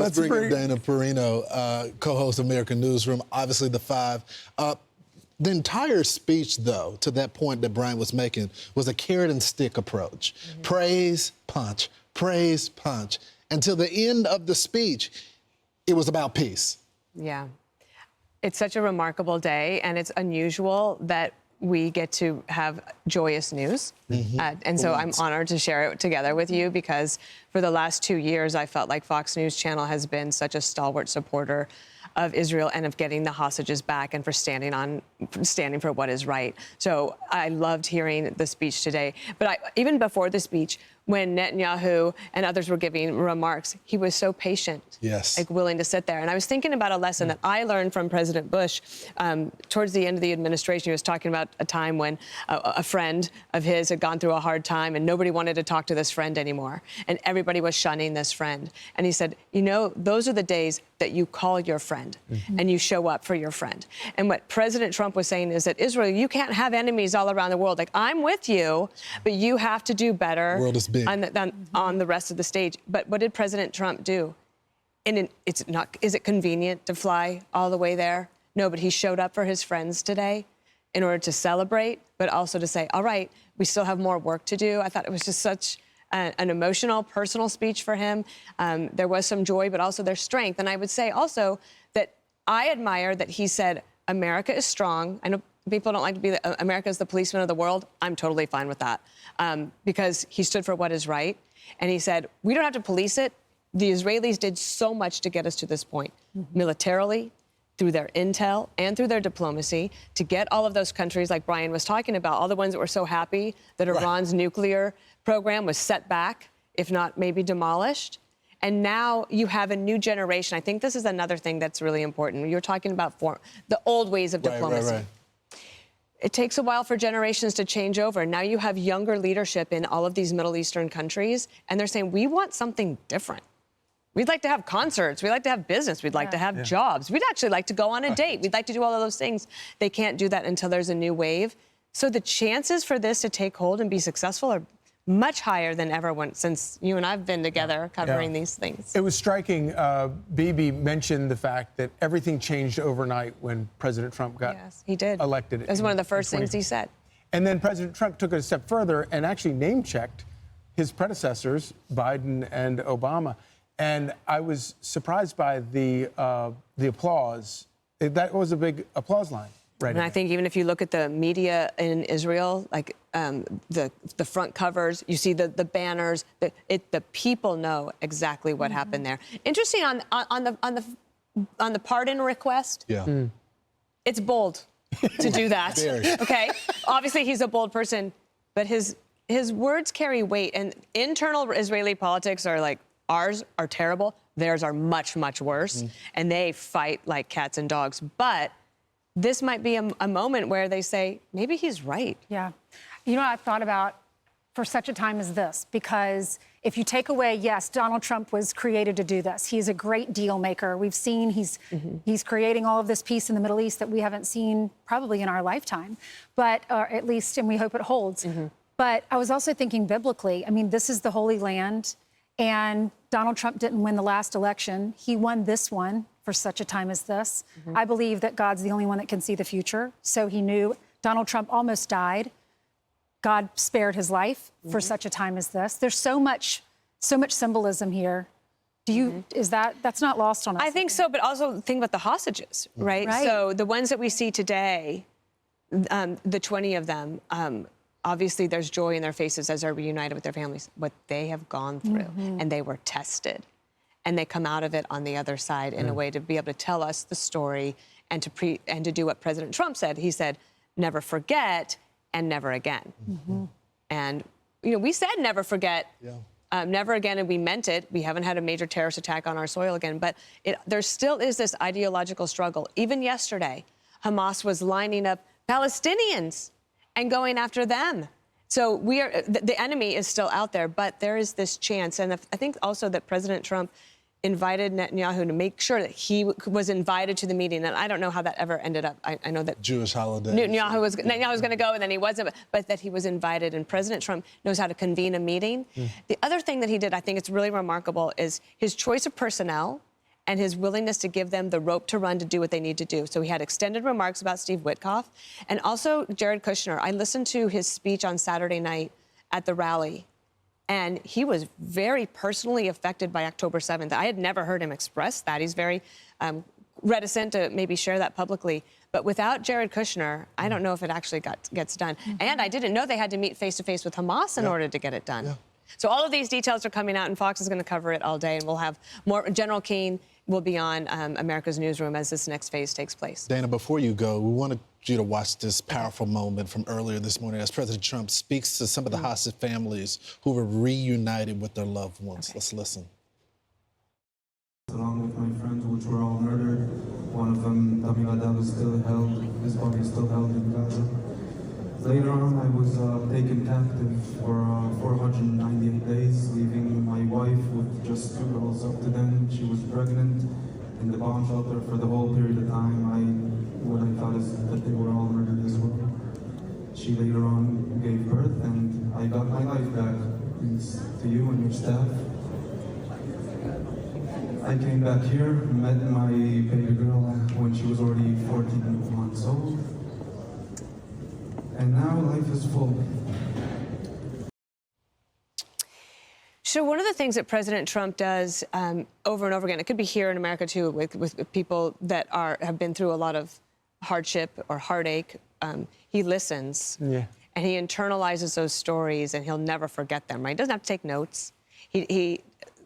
Let's bring in Dana Perino, co-host of American Newsroom, obviously the five. The entire speech, though, to that point that Brian was making, was a carrot and stick approach. Praise, punch, praise, punch. Until the end of the speech, it was about peace. Yeah. It's such a remarkable day, and it's unusual that we get to have joyous news. And so I'm honored to share it together with you, because for the last 2 years, I felt like Fox News Channel has been such a stalwart supporter of Israel and of getting the hostages back and for standing for what is right. So I loved hearing the speech today. But even before the speech, when Netanyahu and others were giving remarks, he was so patient, like willing to sit there. And I was thinking about a lesson that I learned from President Bush towards the end of the administration. He was talking about a time when a friend of his had gone through a hard time and nobody wanted to talk to this friend anymore. And everybody was shunning this friend. And he said, you know, those are the days that you call your friend and you show up for your friend. And what President Trump was saying is that Israel, you can't have enemies all around the world. Like, I'm with you, but you have to do better on the rest of the stage. But what did President Trump do? And is it convenient to fly all the way there? No, but he showed up for his friends today in order to celebrate, but also to say, all right, we still have more work to do. I thought it was just such an emotional, personal speech for him. There was some joy, but also there's strength. And I would say also that I admire that he said, America is strong. I know people don't like to be America is the policeman of the world. I'm totally fine with that, because he stood for what is right. And he said, we don't have to police it. The Israelis did so much to get us to this point, militarily, through their intel and through their diplomacy, to get all of those countries, like Brian was talking about, all the ones that were so happy that Iran's nuclear program was set back, if not maybe demolished. And now you have a new generation. I think this is another thing that's really important. You're talking about the old ways of diplomacy. It takes a while for generations to change over. Now you have younger leadership in all of these Middle Eastern countries, and they're saying, we want something different. We'd like to have concerts. We'd like to have business. We'd like to have jobs. We'd actually like to go on a date. We'd like to do all of those things. They can't do that until there's a new wave. So the chances for this to take hold and be successful are much higher than ever since you and I've been together covering these things. It was striking. Bibi mentioned the fact that everything changed overnight when President Trump got elected. It was one of the first things he said. And then President Trump took it a step further and actually name-checked his predecessors, Biden and Obama. And I was surprised by the applause. That was a big applause line. And I think even if you look at the media in Israel, like the front covers, you see the banners. The people know exactly what happened there. Interesting on the pardon request. It's bold to do that. Okay, obviously he's a bold person, but his words carry weight. And internal Israeli politics are like, ours are terrible. Theirs are much, much worse, and they fight like cats and dogs. But this might be a moment where they say, maybe he's right. Yeah. You know, I've thought about for such a time as this, because if you take away, yes, Donald Trump was created to do this. He's a great deal maker. We've seen he's creating all of this peace in the Middle East that we haven't seen probably in our lifetime, but at least, and we hope it holds. But I was also thinking biblically, I mean, this is the Holy Land, and Donald Trump didn't win the last election. He won this one for such a time as this. I believe that God's the only one that can see the future. So he knew Donald Trump almost died. God spared his life for such a time as this. There's so much symbolism here. That's not lost on us? I think so, but also think about the hostages, right? So the ones that we see today, the 20 of them, obviously there's joy in their faces as they're reunited with their families. What they have gone through, and they were tested. And they come out of it on the other side in a way to be able to tell us the story and to do what President Trump said. He said, never forget and never again. And, you know, we said never forget, never again, and we meant it. We haven't had a major terrorist attack on our soil again, but there still is this ideological struggle. Even yesterday, Hamas was lining up Palestinians and going after them. So the enemy is still out there, but there is this chance. And I think also that President Trump invited Netanyahu to make sure that he was invited to the meeting. And I don't know how that ever ended up. I know that Jewish holiday. Netanyahu was going to go, and then he wasn't, but that he was invited. And President Trump knows how to convene a meeting. The other thing that he did, I think it's really remarkable, is his choice of personnel and his willingness to give them the rope to run to do what they need to do. So he had extended remarks about Steve Witkoff and also Jared Kushner. I listened to his speech on Saturday night at the rally, and he was very personally affected by October 7th. I had never heard him express that. He's very reticent to maybe share that publicly. But without Jared Kushner, I don't know if it actually gets done. And I didn't know they had to meet face-to-face with Hamas in order to get it done. So all of these details are coming out, and Fox is going to cover it all day, and we'll have more. General Keane will be on America's Newsroom as this next phase takes place. Dana, before you go, we wanted you to watch this powerful moment from earlier this morning as President Trump speaks to some of the hostage families who were reunited with their loved ones. Let's listen. Along with my friends, which were all murdered. One of them, Tamil was still held, his body is still held in Gaza. Later on, I was taken captive for 498 days, leaving my wife with just 2 girls up to then. She was pregnant in the bomb shelter for the whole period of time. What I thought is that they were all murdered as well. She later on gave birth, and I got my life back. Thanks to you and your staff. I came back here, met my baby girl when she was already 14 months old. And now life is full. So one of the things that President Trump does over and over again, it could be here in America too, with people that have been through a lot of hardship or heartache, he listens. And he internalizes those stories, and he'll never forget them, right? He doesn't have to take notes. He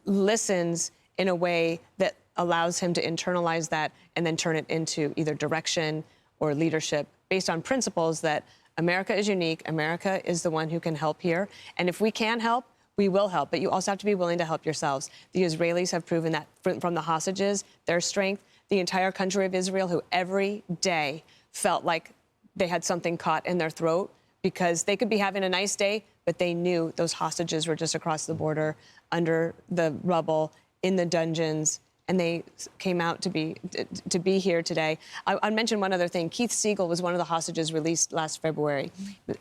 listens in a way that allows him to internalize that and then turn it into either direction or leadership based on principles that America is unique, America is the one who can help here, and if we can help, we will help, but you also have to be willing to help yourselves. The Israelis have proven that from the hostages, their strength, the entire country of Israel, who every day felt like they had something caught in their throat because they could be having a nice day, but they knew those hostages were just across the border, under the rubble, in the dungeons, and they came out to be here today. I'll mention one other thing. Keith Siegel was one of the hostages released last February,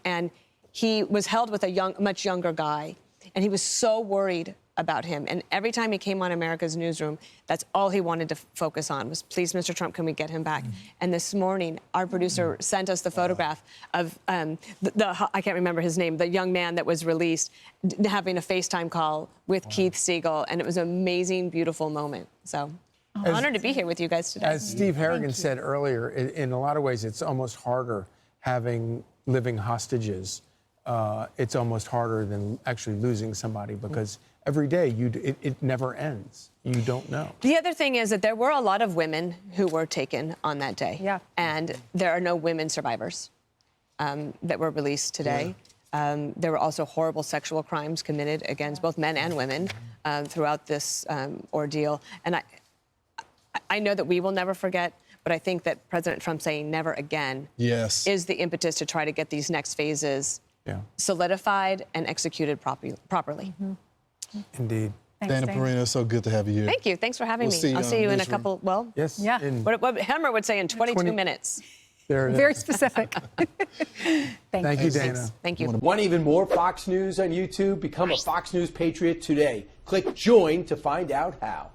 and he was held with a much younger guy, and he was so worried about him. And every time he came on America's Newsroom, that's all he wanted to focus on was, please, Mr. Trump, can we get him back? And this morning, our producer sent us the photograph of I can't remember his name, the young man that was released, having a FaceTime call with Keith Siegel. And it was an amazing, beautiful moment. So I'm honored to be here with you guys today. As Steve Harrigan said earlier, in a lot of ways, it's almost harder having living hostages. It's almost harder than actually losing somebody because every day it never ends. You don't know. The other thing is that there were a lot of women who were taken on that day. And there are no women survivors that were released today. There were also horrible sexual crimes committed against both men and women throughout this ordeal. And I know that we will never forget, but I think that President Trump saying never again is the impetus to try to get these next phases solidified and executed properly. Indeed. Thanks, Dana Perino, so good to have you here. Thank you. Thanks for having me. I'll see you in a couple, what Hemmer would say in 22 minutes. Very specific. Thank you, Dana. Thanks. Thank you. Want even more Fox News on YouTube? Become a Fox News Patriot today. Click join to find out how.